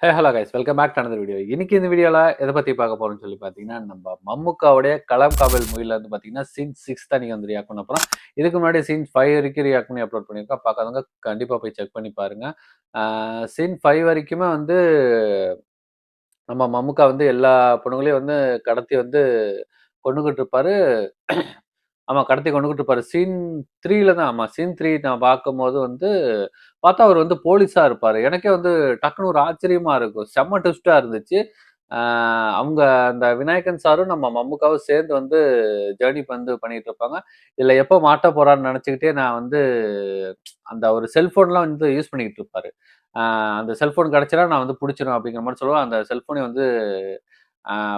Hey hello guys, welcome back to another video. இன்னைக்கு இந்த வீடியோல எதை பத்தி பார்க்க போறோம்னு சொல்லி பார்த்தீங்கன்னா, நம்ம மம்முக்காவுடைய கலாம் காவல் மூவில வந்து பார்த்தீங்கன்னா சீன் 6 தான் நீங்க வந்து ரியாக்ட் பண்ண போறோம். இதுக்கு முன்னாடி சீன் 5 வரைக்கும் ரியாக்ட் பண்ணி அப்லோட் பண்ணியிருக்கோம். பார்க்காதவங்க கண்டிப்பா போய் செக் பண்ணி பாருங்க. சீன் 5 வரைக்குமே வந்து நம்ம மம்முக்கா வந்து எல்லா பொண்ணுங்களையும் வந்து கடத்தி வந்து கொன்னுகிட்டு இருப்பாரு. ஆமா, கடத்தி கொண்டுகிட்டு இருப்பாரு. சீன் 3ல தான். ஆமா, சீன் 3 நான் பார்க்கும்போது வந்து பார்த்தா அவர் வந்து போலீஸா இருப்பாரு. எனக்கே வந்து டக்குனு ஒரு ஆச்சரியமா இருக்கும். செம்ம ட்விஸ்ட்டா இருந்துச்சு. அவங்க அந்த விநாயகன் சாரும் நம்ம மம்முக்காவும் சேர்ந்து வந்து ஜர்னி வந்து பண்ணிட்டு இருப்பாங்க. இதுல எப்போ மாட்ட போறான்னு நினைச்சுக்கிட்டே நான் வந்து அந்த ஒரு செல்போன்லாம் வந்து யூஸ் பண்ணிக்கிட்டு இருப்பாரு. அந்த செல்போன் கிடைச்சா நான் வந்து புடிச்சிடும் அப்படிங்கிற மாதிரி சொல்லுவேன். அந்த செல்போனை வந்து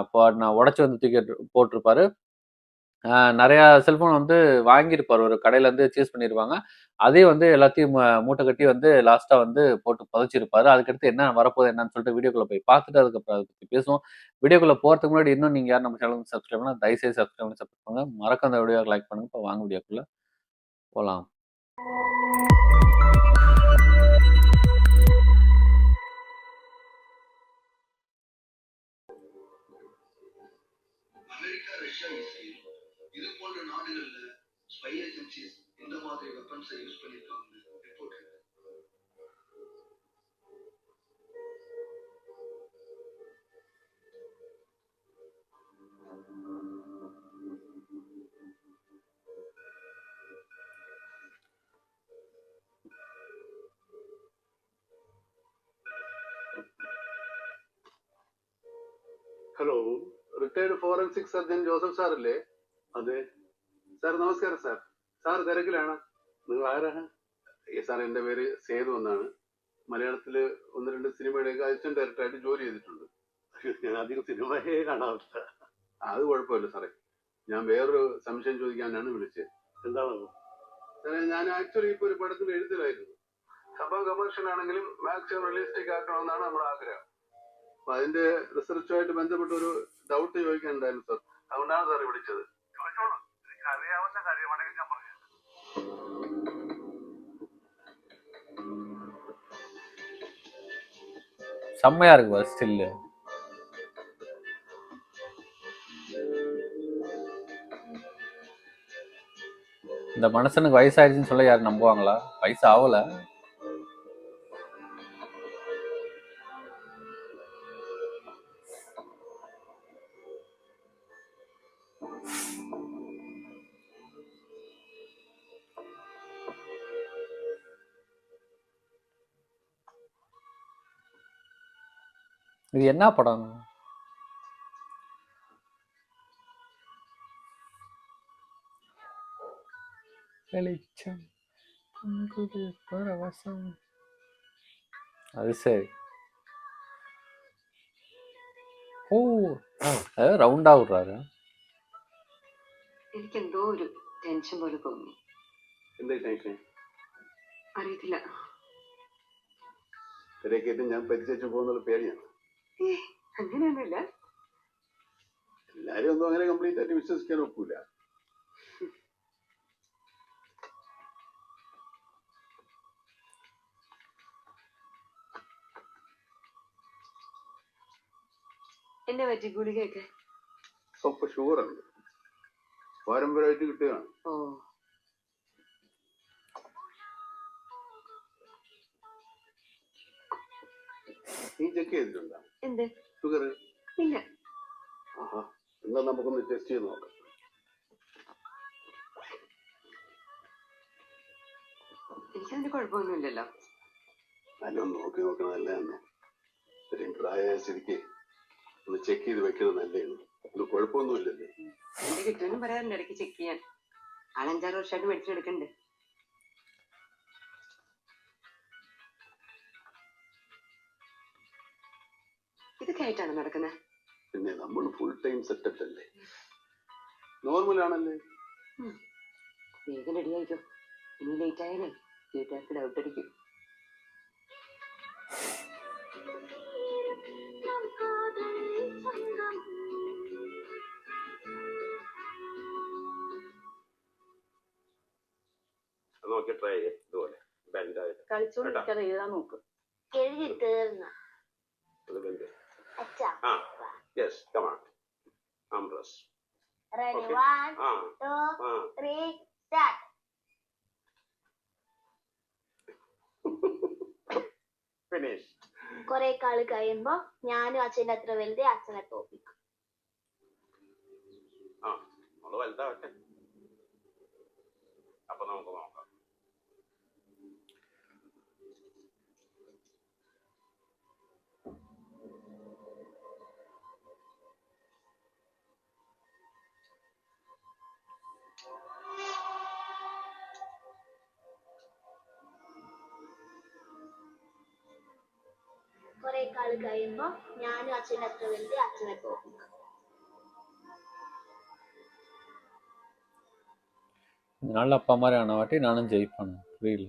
இப்போ நான் உடைச்சு வந்து தூக்கி போட்டிருப்பாரு. நெறையா செல்ஃபோன் வந்து வாங்கியிருப்பாரு. ஒரு கடையிலேருந்து சீஸ் பண்ணிருவாங்க. அதையும் வந்து எல்லாத்தையும் மூட்டை கட்டி வந்து லாஸ்ட்டா வந்து போட்டு புதைச்சிருப்பாரு. அதுக்கடுத்து என்ன வரப்போகுது என்னன்னு சொல்லிட்டு வீடியோக்குள்ள போய் பார்த்துட்டு அதுக்கப்புறம் அத பத்தி பேசுவோம். வீடியோக்குள்ள போறதுக்கு முன்னாடி இன்னும் நீங்க யாரும் நம்ம சேனலுக்கு சப்ஸ்கிரைப் பண்ணலாம், தயவுசெய்து சப்ஸ்கிரைப் பண்ணி சப்போர்ட் பண்ணுங்க. மறக்காம இந்த வீடியோக்கு லைக் பண்ணுங்க. இப்போ வாங்க வீடியோக்குள்ள போலாம். அமெரிக்கா, ரஷ்யா, இஸ்ரேல் இது போன்ற நாடுகள்ல ஸ்பை ஏஜென்சிஸ் இந்த மாதிரி வெப்பன்ஸை யூஸ் பண்ணிருக்காங்க ரிப்போர்ட் இருக்கு. Hello, retired forensic surgeon Joseph സാറല്ലേ? അതെ സാർ, നമസ്കാരം സാർ. സാർ തിരക്കിലാണ്? നിങ്ങൾ ആരാണ്? സാർ, എൻ്റെ പേര് സേതു എന്നാണ്. മലയാളത്തിൽ 1-2 സിനിമയുടെയൊക്കെ അസിസ്റ്റന്റ് ഡയറക്ടറായിട്ട് ജോലി ചെയ്തിട്ടുണ്ട്. ഞാൻ അധികം സിനിമയെ കാണാറില്ല. അത് കുഴപ്പമില്ല സാറേ. ഞാൻ വേറൊരു സംശയം ചോദിക്കാനാണ് വിളിച്ചത്. എന്താണത് സാറേ? ഞാൻ ആക്ച്വലി ഇപ്പോൾ ഒരു പടത്തിൽ എഴുത്തിലായിരുന്നു. സംഭവം കമേഴ്ഷ്യൽ ആണെങ്കിലും മാക്സിമം റിയലിസ്റ്റിക് ആക്കണമെന്നാണ് നമ്മുടെ ആഗ്രഹം. അപ്പൊ അതിന്റെ റിസർച്ചുമായിട്ട് ബന്ധപ്പെട്ട ഒരു ഡൗട്ട് ചോദിക്കാനുണ്ടായിരുന്നു സാർ. അതുകൊണ്ടാണ് സാർ വിളിച്ചത്. ചോദിച്ചോളൂ, എനിക്ക് അറിയാവുന്ന കാര്യമാണെങ്കിൽ ഞാൻ പറഞ്ഞു. செம்மையா இருக்கு பாரு ஸ்டில்லு. இந்த மனுஷனுக்கு வயசாயிடுச்சுன்னு சொல்ல யாரும் நம்புவாங்களா? வயசு ஆகல. இது என்ன படம்? வெளிச்சம் பரவசம். அது சரி. ഓ, റൗണ്ട് ആവുറാറ്. എനിക്ക് എന്തോ ഒരു ടെൻഷൻ പോലെ തോന്നി. എന്താ ടെൻഷൻ? അറിയത്തില്ല. തിരക്കേറ്റ് ഞാൻ പരിചയിച്ചു പോകുന്നുള്ള പേടിയാണ്. അങ്ങനെയൊന്നുമില്ല. എല്ലാരും ഒന്നും അങ്ങനെ കംപ്ലീറ്റ് ആയിട്ട് വിശ്വസിക്കാൻ ഒക്കൂല. എന്നെ പറ്റി ഗുളികയൊക്കെ ഇപ്പൊ ഷുഗറുണ്ട്, പാരമ്പര്യമായിട്ട് കിട്ടുകയാണ്. ഓ, നീ ചെക്ക് ചെയ്തിട്ടുണ്ടോ എന്ത് ഷുഗർ? ഇല്ല. ആഹാ, എന്നാ നമുക്കൊന്ന് ടെസ്റ്റ് ചെയ്ത് നോക്കാം. എനിക്കതിന്റെ കുഴപ്പമൊന്നുമില്ലല്ലോ. നല്ലൊന്ന് നോക്കി നോക്കണം, നല്ലതെന്ന്. ഇത്രയും പ്രായമായ സ്ഥിതിക്ക് ഒന്ന് ചെക്ക് ചെയ്ത് വെക്കുന്നത് നല്ലതാണ്. ഇത് കുഴപ്പമൊന്നുമില്ലല്ലോ. എന്റെ കിട്ടുമെന്നും പറയാറുണ്ട് ഇടയ്ക്ക് ചെക്ക് ചെയ്യാൻ. 4-5 വർഷമായിട്ട് മെഡിസിൻ എടുക്കണ്ട്. ഇതൊക്കെ ആയിട്ടാണ് നടക്കുന്നത്. പിന്നെ നമ്മൾ ഫുൾ ടൈം സെറ്റപ്പ് അല്ലേ, നോർമൽ ആണല്ലേ. വേഗം റെഡി ആയിക്കോ. ഇനി ലേറ്റ് ആയാലേ വീട്ടുകാർക്ക് ഡൗട്ട് അടിക്കും. നോക്കി ട്രൈ ചെയ്യാം. ഇതുപോലെ കളിച്ചോണ്ടിരിക്കാതെ എഴുതാൻ നോക്ക്. എഴുതി തീർന്ന yes come on Ambrose Ready? Okay. 1, 2, 3, start. Finish കുറെ കാള് കഴിയുമ്പോ ഞാനും അച്ഛൻ്റെ അത്ര വലുത് അച്ഛനെ തോപ്പിക്കും. നമ്മള് വലുതാവട്ടെ, അപ്പൊ നമുക്ക് നോക്കാം. കുറെ കാള് കഴിയുമ്പോ ഞാനും അച്ഛൻ്റെ അത്ര വലുത് അച്ഛനെ തോപ്പിക്കും. இதனால அப்பா மாதிரி ஆன வாட்டி நானும் ஜெயிப்பேன். புரியல.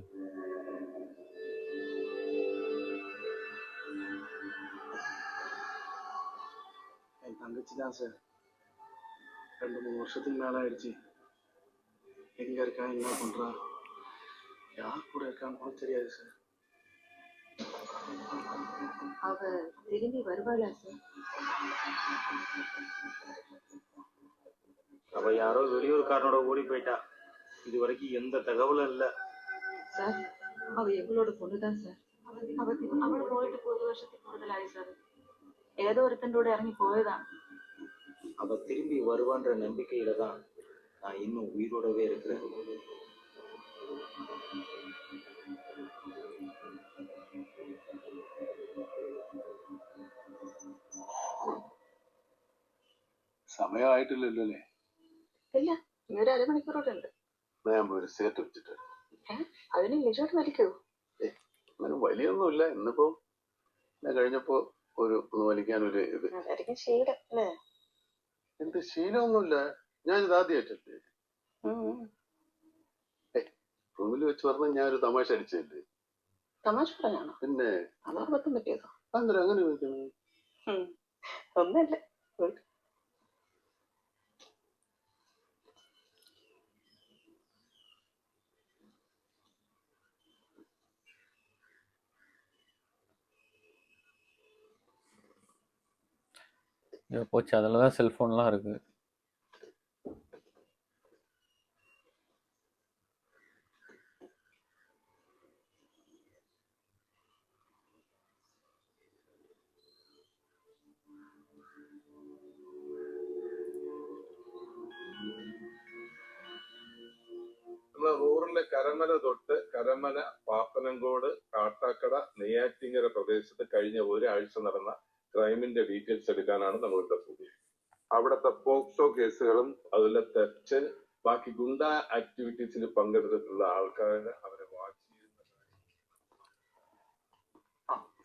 என் தங்கச்சி தான் சார். 2-3 வருஷத்துக்கு மேல ஆயிடுச்சு. எங்க இருக்கா, என்ன பண்றா, யார் கூட இருக்கான்னு கூட தெரியாது சார். அவ திரும்பி வருவாளா சார்? அவ யாரோ வெளியூர்காரனோட ஓடி போயிட்டா. இது வரைக்கும் எந்த தகவலும் இல்ல சார். அவ எங்களோட பொண்ணுதான் சார். അവള് പോയിട്ട് 1 വർഷത്തിൽ കൂടുതലായി സാർ. ഏതോ ഒരുത്തൻ്റെ കൂടെ ഇറങ്ങി പോയതാണ്. அவ திரும்பி வருவான்ற நம்பிக்கையில தான் நான் இன்னும் உயிரோடவே இருக்கிறேன். സമയമായിട്ടില്ലല്ലോ അല്ലേ? ഇല്ല, ഇനി ഒരു അരമണിക്കൂറോടെ ഉണ്ട്. ഞാൻ ഒരു സിഗരറ്റ് വെച്ചിട്ട്. അതിന് ലിജോട്ട് വലിക്കൂ? അങ്ങനെ വലിയൊന്നുമില്ല. ഇന്നിപ്പോ ഞാൻ കഴിഞ്ഞപ്പോ ഒന്ന് വലിക്കാനൊരു ഇത്. അതായിരിക്കും ശീലം അല്ലേ? എന്ത് ശീലമൊന്നുമില്ല, ഞാനിത് ആദ്യമായിട്ടല്ലേ. റൂമിൽ വെച്ച് പറഞ്ഞ ഞാനൊരു തമാശ അടിച്ചല്ലേ. തമാശ പറഞ്ഞാണോ? പിന്നെ അതാർക്കും പറ്റിയതോ? അന്നേരം അങ്ങനെ ചോദിക്കണം. ഒന്നല്ല. போச்சு, அதில் தான் செல்ஃபோன்லாம் இருக்கு. നമ്മളെ റൂറലിലെ കരമന തൊട്ട് കരമന, പാപ്പനംകോട്, കാട്ടാക്കട, നെയ്യാറ്റിങ്കര പ്രദേശത്ത് കഴിഞ്ഞ ഒരാഴ്ച നടന്ന ക്രൈമിന്റെ ഡീറ്റെയിൽസ് എടുക്കാനാണ് നമ്മളുടെ പുതിയ. അവിടുത്തെ പോക്സോ കേസുകളും അതുപോലെ തെറ്റ്, ബാക്കി ഗുണ്ട ആക്ടിവിറ്റീസിൽ പങ്കെടുത്തിട്ടുള്ള ആൾക്കാരെ അവരെ വാച്ച് ചെയ്യുന്ന.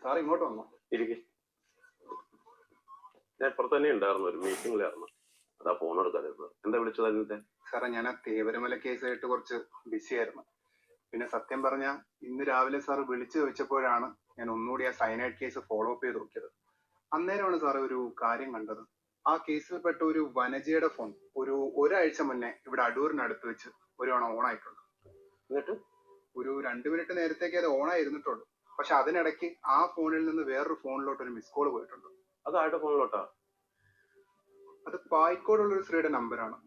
സാർ ഇങ്ങോട്ട് വന്നോ? ഇരിക്കും. ഞാൻ ഇപ്പുറത്ത് തന്നെ ഉണ്ടായിരുന്നു, ഒരു മീറ്റിംഗിലായിരുന്നു. അതാ ഫോൺ എടുക്കാതെ. എന്താ വിളിച്ചത് അതിന്റെ? സാറേ, ഞാൻ ആ തേവരമല കേസായിട്ട് കുറച്ച് ബിസി ആയിരുന്നു. പിന്നെ സത്യം പറഞ്ഞാൽ ഇന്ന് രാവിലെ സാർ വിളിച്ചു ചോദിച്ചപ്പോഴാണ് ഞാൻ ഒന്നുകൂടി ആ സൈനൈഡ് കേസ് ഫോളോ അപ്പ് ചെയ്ത് നോക്കിയത്. അന്നേരമാണ് സാറ് ഒരു കാര്യം കണ്ടത്. ആ കേസിൽപ്പെട്ട ഒരു വനജയുടെ ഫോൺ ഒരാഴ്ച മുന്നേ ഇവിടെ അടൂരിനടുത്ത് വെച്ച് ഒരു തവണ ഓൺ ആയിട്ടുണ്ട്. എന്നിട്ട് ഒരു 2 മിനിറ്റ് നേരത്തേക്ക് അത് ഓൺ ആയിരുന്നിട്ടുള്ളൂ. പക്ഷെ അതിനിടയ്ക്ക് ആ ഫോണിൽ നിന്ന് വേറൊരു ഫോണിലോട്ട് ഒരു മിസ് കോൾ പോയിട്ടുണ്ട്. അത് ആരുടെ ഫോണിലോട്ടാ? അത് പായിക്കോടുള്ള ഒരു സ്ത്രീയുടെ നമ്പറാണ്.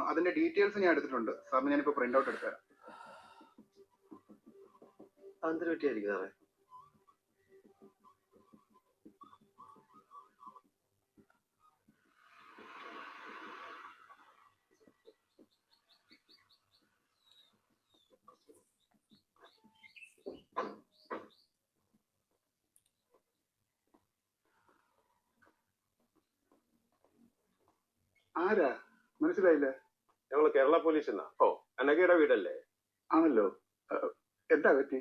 അതിന്റെ ഡീറ്റെയിൽസ് ഞാൻ എടുത്തിട്ടുണ്ട്. സാറിന് ഞാനിപ്പോ പ്രിന്റ് ഔട്ട് എടുത്തുതരാം. അതെന്തൊരു പറ്റിയായിരിക്കും സാറേ? ആരാ? മനസ്സിലായില്ല. ഞങ്ങള് കേരള പോലീസ് എന്നാ. അനഘയുടെ വീടല്ലേ? ആണല്ലോ. എന്താ പറ്റി?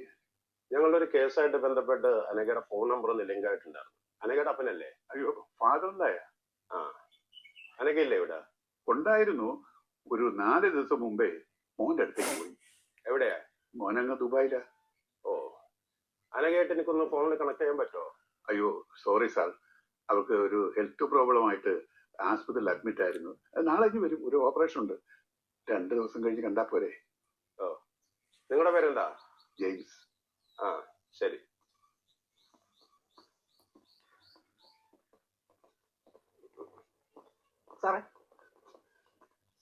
ഞങ്ങളുടെ ഒരു കേസായിട്ട് ബന്ധപ്പെട്ട് അനഘയുടെ ഫോൺ നമ്പർ ഒന്ന് ലിങ്ക് ആയിട്ടുണ്ടായിരുന്നു. അനഘയുടെ അപ്പനല്ലേ? അയ്യോ, ഫാദറിന്റെ. അനഘയില്ലേ ഇവിടെ? ഉണ്ടായിരുന്നു. ഒരു 4 ദിവസം മുമ്പേ മോന്റെ അടുത്തേക്ക് പോയി. എവിടെയാ? മോനങ്ങ് ദുബായിലാ. അനഘയായിട്ട് എനിക്കൊന്ന് ഫോണിൽ കണക്ട് ചെയ്യാൻ പറ്റുമോ? അയ്യോ സോറി സാർ, അവർക്ക് ഒരു ഹെൽത്ത് പ്രോബ്ലം ആയിട്ട് ആശുപത്രിയിൽ അഡ്മിറ്റ് ആയിരുന്നു. നാളേക്ക് വരും. ഒരു ഓപ്പറേഷൻ ഉണ്ട്. 2 ദിവസം കഴിഞ്ഞ് കണ്ടാ പോരെ. നിങ്ങളുടെ പേരെന്താ? ജെയിംസ്. ശരി. സാറേ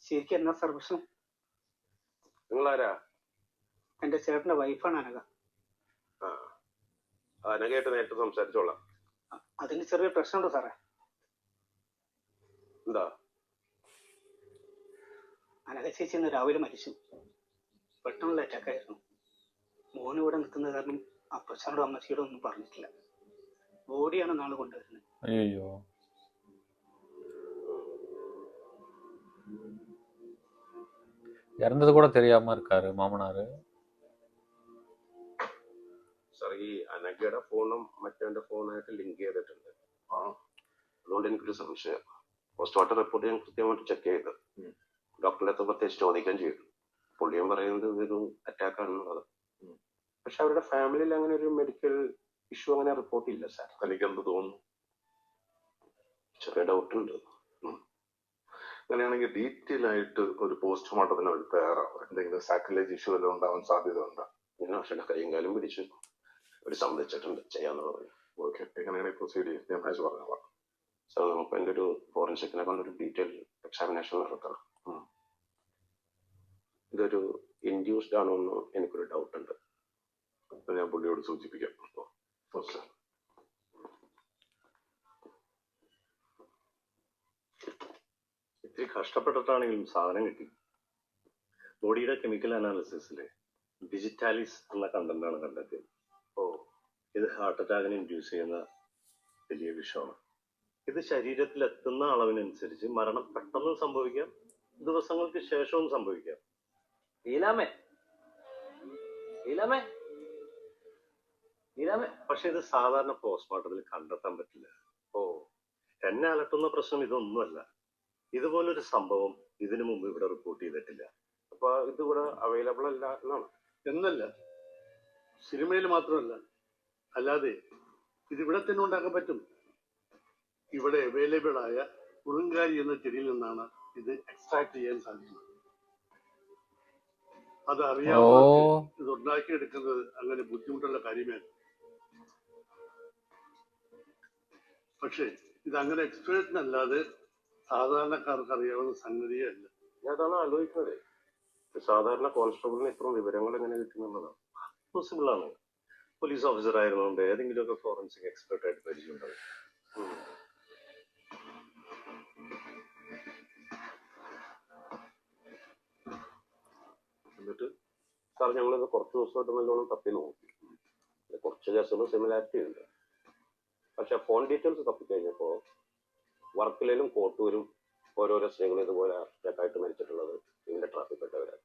ശരിക്കും എന്നാ സാർ പ്രശ്നം? നിങ്ങളാരാ? എന്റെ ചേട്ടന്റെ വൈഫാണ് അനഘ. ആ, അനഘയായിട്ട് നേരിട്ട് സംസാരിച്ചോളാം. അതിന് ചെറിയ പ്രശ്നമുണ്ട് സാറേ. എന്താ? അനഘ ചേച്ചി ഇന്ന് രാവിലെ മരിച്ചു. പെട്ടെന്നുള്ള അറ്റാക്കായിരുന്നു. മോന് ഇവിടെ നിൽക്കുന്ന കാരണം അപ്പച്ചനോടും അമ്മച്ചിയോടും ഒന്നും പറഞ്ഞിട്ടില്ല. ബോഡിയാണ് നാളെ കൊണ്ടുവരുന്നത്. അയ്യോ, இறந்தது கூட தெரியாம இருக்காரு மாமனாரு. സാർ ഈ അനഘയുടെ ഫോണും മറ്റവന്റെ ഫോണായിട്ട് ലിങ്ക് ചെയ്തിട്ടുണ്ട്. അതുകൊണ്ട് എനിക്കൊരു സംശയം. പോസ്റ്റ്മോർട്ടം റിപ്പോർട്ട് ഞാൻ കൃത്യമായിട്ട് ചെക്ക് ചെയ്ത് ഡോക്ടറെ അടുത്ത് പ്രത്യേകിച്ച് ചോദിക്കാൻ ചെയ്തു. പുള്ളിയും പറയുന്നത് ഇതൊരു അറ്റാക്ക് ആണെന്നുള്ളത്. പക്ഷെ അവരുടെ ഫാമിലിയിൽ അങ്ങനെ ഒരു മെഡിക്കൽ ഇഷ്യൂ അങ്ങനെ റിപ്പോർട്ട് ഇല്ല സാർ. തനിക്ക് എന്ത് തോന്നുന്നു? ചെറിയ ഡൗട്ട് ഉണ്ട്. അങ്ങനെയാണെങ്കിൽ ഡീറ്റെയിൽ ആയിട്ട് ഒരു പോസ്റ്റ്മോർട്ടത്തിന് അവർ തയ്യാറാവും. എന്തെങ്കിലും സാക്രിലേജ് ഇഷ്യൂ എല്ലാം ഉണ്ടാവാൻ സാധ്യത ഉണ്ടോ? ഞാൻ പക്ഷേ കൈയും കാലും പിടിച്ചു അവർ സമ്മതിച്ചിട്ടുണ്ട് ചെയ്യാന്നുള്ളത്. ഓക്കെ, എങ്ങനെയാണെങ്കിൽ പ്രൊസീഡ് ചെയ്യും. ഞാൻ മേശ പറഞ്ഞോളാം. സാർ നമുക്ക് എൻ്റെ ഒരു ഫോറൻസിക്കിനെ കൊണ്ടൊരു ഡീറ്റെയിൽ എക്സാമിനേഷൻ നടത്തണം. ഇതൊരു ഇൻഡ്യൂസ്ഡ് ആണോ എന്ന് എനിക്കൊരു ഡൗട്ട് ഉണ്ട്. ഞാൻ പുള്ളിയോട് സൂചിപ്പിക്കാം. ഓക്കെ. ഇത്തിരി കഷ്ടപ്പെട്ടിട്ടാണെങ്കിലും സാധനം കിട്ടി. ബോഡിയുടെ കെമിക്കൽ അനാലിസിസിൽ ഡിജിറ്റാലിസ് എന്ന കണ്ടന്റാണ് കണ്ടെത്തിയത്. ഇത് ഹാർട്ട് അറ്റാക്കിന് ഇൻഡ്യൂസ് ചെയ്യുന്ന വലിയ വിഷമാണ്. ഇത് ശരീരത്തിൽ എത്തുന്ന അളവിനനുസരിച്ച് മരണം പെട്ടെന്ന് സംഭവിക്കാം, ദിവസങ്ങൾക്ക് ശേഷവും സംഭവിക്കാം. പക്ഷെ ഇത് സാധാരണ പോസ്റ്റ്മോർട്ടത്തിൽ കണ്ടെത്താൻ പറ്റില്ല. എന്നെ അലട്ടുന്ന പ്രശ്നം ഇതൊന്നുമല്ല. ഇതുപോലൊരു സംഭവം ഇതിനു മുമ്പ് ഇവിടെ റിപ്പോർട്ട് ചെയ്തിട്ടില്ല. അപ്പൊ ഇതിവിടെ അവൈലബിൾ അല്ല എന്നാണ്? എന്നല്ല, സിനിമയിൽ മാത്രമല്ല, അല്ലാതെ ഇതിവിടെ തന്നെ ഉണ്ടാക്കാൻ പറ്റും. ഇവിടെ അവൈലബിൾ ആയ ഉറുങ്കാരി എന്ന ചെടിയിൽ നിന്നാണ് ഇത് എക്സ്ട്രാക്ട് ചെയ്യാൻ സാധിക്കുന്നത്. അത് അറിയാവുന്നവർക്ക് ഇത് ഉണ്ടാക്കിയെടുക്കുന്നത് അങ്ങനെ ബുദ്ധിമുട്ടുള്ള കാര്യമേ. പക്ഷേ ഇത് അങ്ങനെ എക്സ്പേർട്ടിനല്ലാതെ സാധാരണക്കാർക്ക് അറിയാവുന്ന സംഗതിയേ അല്ല. ഞാൻ അതാണ് ആലോചിക്കുന്നത്. സാധാരണ കോൺസ്റ്റബിളിന് ഇത്രയും വിവരങ്ങൾ എങ്ങനെ കിട്ടുന്നുള്ളതാണ്. പോസിബിൾ ആണ്. പോലീസ് ഓഫീസർ ആയിരുന്നുകൊണ്ട് ഏതെങ്കിലുമൊക്കെ ഫോറൻസിക് എക്സ്പെർട്ട് ആയിട്ട് പരിചയമുണ്ടാവും. എന്നിട്ട് സാർ ഞങ്ങളിത് കുറച്ച് ദിവസമായിട്ട് നല്ലോണം തപ്പി നോക്കി. കുറച്ച് കേസുകൾ സിമിലാരിറ്റി ഉണ്ട്. പക്ഷെ ഫോൺ ഡീറ്റെയിൽസ് തപ്പിക്കഴിഞ്ഞപ്പോൾ വർക്കലയിലും കോട്ടൂരും ഓരോരോ സ്ത്രീകൾ ഇതുപോലെ അറ്റാക്കായിട്ട് മരിച്ചിട്ടുള്ളത് ഇതിന്റെ ട്രാഫിക് പെട്ടവരാണ്.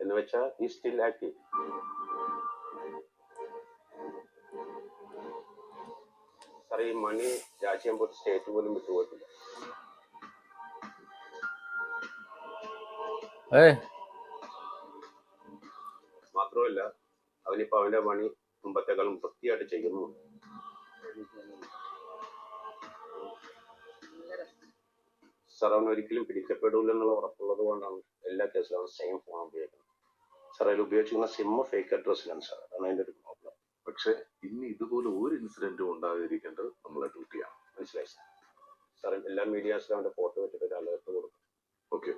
എന്ന് വെച്ചാൽ ഈ സ്റ്റിൽ ആക്റ്റീവ്. സാർ ഈ മണി രാജ്യം പോയിട്ട് സ്റ്റേറ്റ് പോലും വിട്ടുപോയിട്ടില്ല. മാത്രമല്ല അവനിപ്പോ അവന്റെ പണി മുമ്പത്തെക്കാളും വൃത്തിയായിട്ട് ചെയ്യുന്നു. സാർ അവൻ ഒരിക്കലും പിടിക്കപ്പെടില്ലെന്നുള്ള ഉറപ്പുള്ളത് കൊണ്ടാണ് എല്ലാ കേസിലും അവൻ സെയിം ഫോൺ ഉപയോഗിക്കുന്നത്. സാർ അതിൽ ഉപയോഗിച്ചിരുന്ന സിം ഫേക്ക് അഡ്രസ്സിലാണ് സാർ. അതാണ് അതിന്റെ ഒരു പ്രോബ്ലം. പക്ഷെ ഇനി ഇതുപോലെ ഒരു ഇൻസിഡന്റും ഉണ്ടാകാതിരിക്കേണ്ടത് നമ്മളെ ഡ്യൂട്ടിയാണ്. മനസ്സിലായി സാർ. സാർ എല്ലാ മീഡിയാസിലും അവന്റെ ഫോട്ടോ വെച്ചിട്ട് ഒരു അലേർട്ട് കൊടുക്കും. ഓക്കെ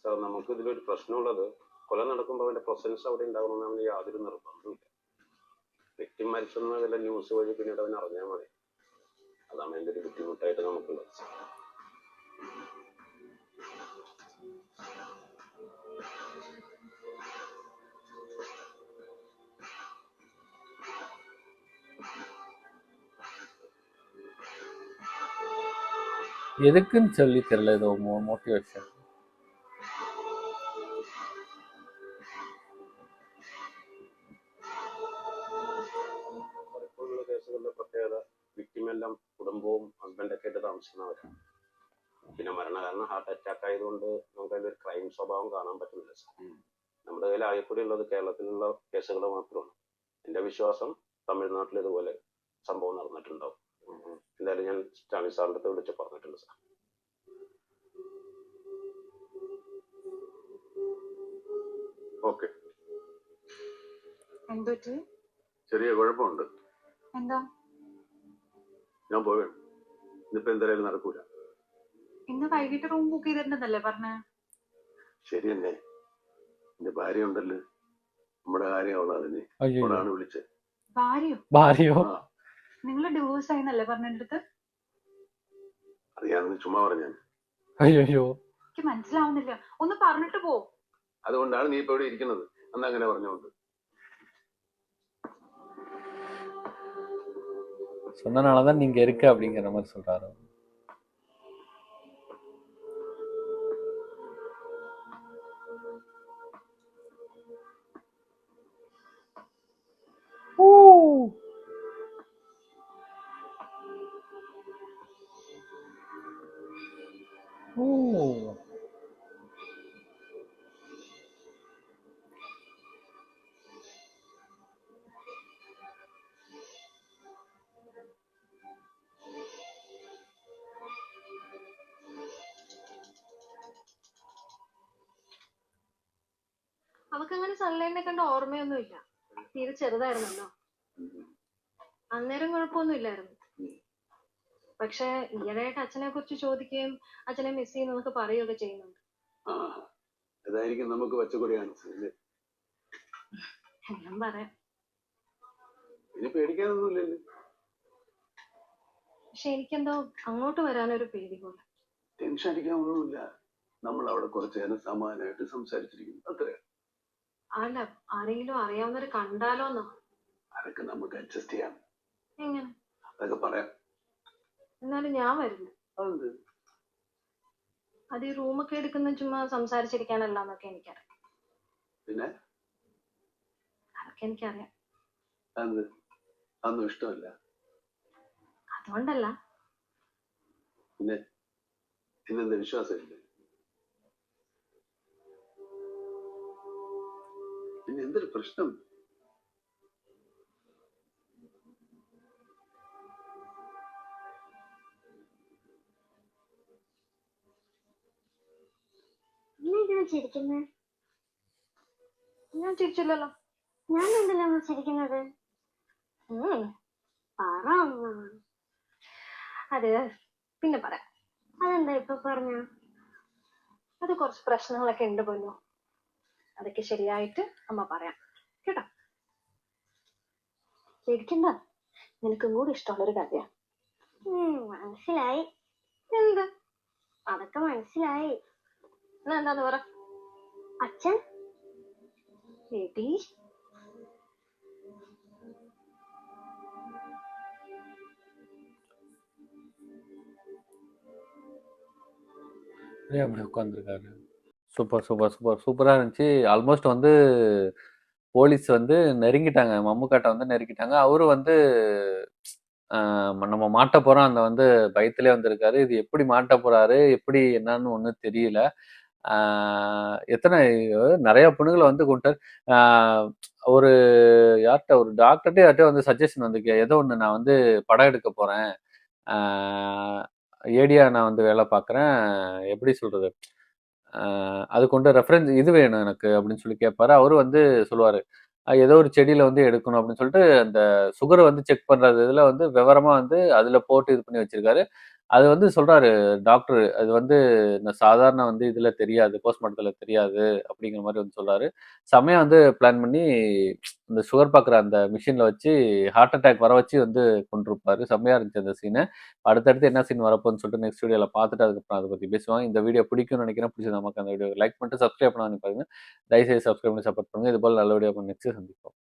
സാർ, നമുക്ക് ഇതിലൊരു പ്രശ്നമുള്ളത് കൊല നടക്കുമ്പോൾ അവന്റെ പ്രസൻസ് അവിടെ ഉണ്ടാവണമെന്ന് യാതൊരു നിർബന്ധമില്ല. വ്യക്തി മരിച്ചെന്ന വല്ല ന്യൂസ് വഴി പിന്നീട് അവൻ അറിഞ്ഞാൽ മതി. അതാണ് അതിന്റെ ഒരു ബുദ്ധിമുട്ടായിട്ട് നമുക്കുള്ളത്. எதுக்குன்னு சொல்லி தெரியல, ஏதோ மோட்டிவேஷன். പലപ്പോഴുള്ള കേസുകളുടെ പ്രത്യേകത വിക്ടിമെല്ലാം കുടുംബവും ഹസ്ബൻഡൊക്കെ ആയിട്ട് താമസിക്കുന്നവരാണ്. പിന്നെ മരണകാരണം ഹാർട്ട് അറ്റാക്ക് ആയതുകൊണ്ട് നമുക്ക് അതിലൊരു ക്രൈം സ്വഭാവം കാണാൻ പറ്റുന്നില്ല സാർ. നമ്മുടെ കയ്യിൽ ആകെക്കൂടി ഉള്ളത് കേരളത്തിലുള്ള കേസുകൾ മാത്രമാണ്. എന്റെ വിശ്വാസം തമിഴ്നാട്ടിൽ ഇതുപോലെ സംഭവം നടന്നിട്ടുണ്ടാവും. എന്തായാലും ഞാൻ സ്റ്റാലിൻ സാറിന്റെ അടുത്ത് വിളിച്ച് പറഞ്ഞിട്ടുണ്ട് സാർ. ഓക്കെ, എന്തൊരു ചെറിയ കുഴപ്പമുണ്ട്. എന്താ? ഞാൻ പോവുകയാണ്. ഇന്നിപ്പോ എന്തായാലും നടക്കൂല. ഇന്ന് വൈകിട്ട് റൂം ബുക്ക് ചെയ്തിട്ടുണ്ടെന്നല്ലേ പറഞ്ഞേ? ശരി തന്നെ, എന്റെ ഭാര്യ ഉണ്ടല്ലോ, നമ്മുടെ കാര്യം അവളറിഞ്ഞ് അയ്യോ അവളാണ് വിളിച്ചത്. ഭാര്യയോ? ഭാര്യയോ? ആ, നിങ്ങൾ ഡിവോഴ്സ് ആയിന്നല്ലേ പറഞ്ഞ എൻ്റെ അടുത്ത്? അറിയാമെന്ന് ചുമ്മാ പറഞ്ഞാൽ. അയ്യോ എനിക്ക് മനസ്സിലാവുന്നില്ല, ഒന്ന് പറഞ്ഞിട്ട് പോ. അതുകൊണ്ടാണ് നീ ഇപ്പൊ ഇവിടെ ഇരിക്കുന്നത്. അന്ന് അങ്ങനെ പറഞ്ഞുകൊണ്ട് சொன்னனாலதான் நீங்க இருக்க அப்படிங்கிற மாதிரி சொல்றாரு. അവക്ക് അങ്ങനെ സൺലൈറ്റിനെ കണ്ട ഓർമ്മയൊന്നുമില്ല. തീരെ ചെറുതായിരുന്നല്ലോ. അന്നേരം കുഴപ്പമൊന്നുമില്ലായിരുന്നു. പക്ഷെ ഈയിടെയായിട്ട് അച്ഛനെ കുറിച്ച് ചോദിക്കുകയും അച്ഛനെ മിസ് ചെയ്യുന്നതൊക്കെ പറയുകയൊക്കെ ചെയ്യുന്നുണ്ട്. ആ, അതായിരിക്കും നമുക്ക് പച്ചക്കൊടിയാണ്. എല്ലാം പറയാം. ഇനി പേടിക്കാനൊന്നുമില്ലല്ലോ. പക്ഷെ എനിക്കെന്തോ അങ്ങോട്ട് വരാനൊരു പേടി പോലെ. ടെൻഷൻ അടിക്കാനൊന്നുമില്ല. നമ്മൾ അവിടെ കുറച്ചു നേരം സമാധാനമായിട്ട് സംസാരിച്ചിരിക്കുന്നു, അത്രേ. അല്ല, ആരെങ്കിലും അറിയാവുന്നവര് കണ്ടാലോന്നോ? അതൊക്കെ നമുക്ക് അഡ്ജസ്റ്റ് ചെയ്യാം. എങ്ങനെ? അതൊക്കെ പറയാം. എന്നാലും ഞാൻ വരില്ല. അതെന്ത്? അത് ഈ റൂമൊക്കെ എടുക്കുന്ന ചുമ്മാ സംസാരിച്ചിരിക്കാനല്ല എന്നൊക്കെ എനിക്കറിയാം. പിന്നെ അതൊക്കെ എനിക്കറിയാം. അതെന്ത്? അതൊന്നും ഇഷ്ടമല്ല? അതുകൊണ്ടല്ല. പിന്നെ പിന്നെന്താ, വിശ്വാസമില്ല? പിന്നെ എന്തൊരു പ്രശ്നം? ചിരിക്കുന്നത്? ഞാൻ ചിരിച്ചില്ലല്ലോ. ഞാൻ എന്തിനാ ചിരിക്കുന്നത്? പറ. അത് പിന്നെ പറയാം. അതെന്താ ഇപ്പൊ പറഞ്ഞ? അത് കുറച്ച് പ്രശ്നങ്ങളൊക്കെ ഉണ്ട് പോലോ. അതൊക്കെ ശരിയായിട്ട് അമ്മ പറയാം കേട്ടോ. ചിരിക്കണ്ട, നിനക്കും കൂടി ഇഷ്ടമുള്ളൊരു കഥയാ. മനസ്സിലായി. എന്ത്? അതൊക്കെ മനസ്സിലായി. എന്നാ എന്താന്ന് പറ. അച്ഛൻ ഏട്ടി அப்படி உட்காந்துருக்காரு. சூப்பரா இருந்துச்சு. ஆல்மோஸ்ட் வந்து போலீஸ் வந்து நெருங்கிட்டாங்க, மம்முக்காட்ட வந்து நெருங்கிட்டாங்க. அவரு வந்து நம்ம மாட்ட போறோம் அந்த வந்து பயத்திலே வந்திருக்காரு. இது எப்படி மாட்ட போறாரு, எப்படி என்னன்னு ஒன்றும் தெரியல. எத்தனை நிறைய பொண்ணுங்களை வந்து கொண்டார். ஒரு யார்கிட்ட, ஒரு டாக்டர்கிட்ட யார்கிட்ட வந்து சஜஷன் வந்து ஏதோ ஒன்று, நான் வந்து படம் எடுக்க போறேன், ஏடியா நான் வந்து வேலை பார்க்குறேன், எப்படி சொல்றது, அது கொண்டு ரெஃபரன்ஸ் இது வேணும் எனக்கு அப்படின்னு சொல்லி கேட்பாரு. அவரு வந்து சொல்லுவாரு, ஏதோ ஒரு செடியில வந்து எடுக்கணும் அப்படின்னு சொல்லிட்டு அந்த சுகரை வந்து செக் பண்றது இதுல வந்து விவரமா வந்து அதுல போட்டு இது பண்ணி வச்சிருக்காரு. அது வந்து சொல்றாரு டாக்டர், அது வந்து சாதாரண வந்து இதுல தெரியாது, போஸ்ட்மார்ட்டத்துல தெரியாது அப்படிங்கிற மாதிரி வந்து சொல்றாரு. செமையா வந்து பிளான் பண்ணி இந்த சுகர் பார்க்குற அந்த மிஷின்ல வச்சு ஹார்ட் அட்டாக் வர வச்சு வந்து கொண்டிருப்பாரு. செம்மையா இருந்துச்சு அந்த சீனு. அடுத்தடுத்து என்ன சீன் வரப்போன்னு சொல்லிட்டு நெக்ஸ்ட் வீடியோல பார்த்துட்டு அதுக்கப்புறம் அதை பத்தி பேசுவாங்க. இந்த வீடியோ பிடிக்கும்னு நினைக்கிறேன். பிடிச்சது நமக்கு அந்த வீடியோ லைக் பண்ணிட்டு சப்ஸ்கிரைப் பண்ண பாருங்க. தயவுசெய்து சப்ஸ்கிரைப் பண்ணி சப்போர்ட் பண்ணுங்க. இது போல நல்ல வீடியோ நெக்ஸ்ட் சந்திப்போம்.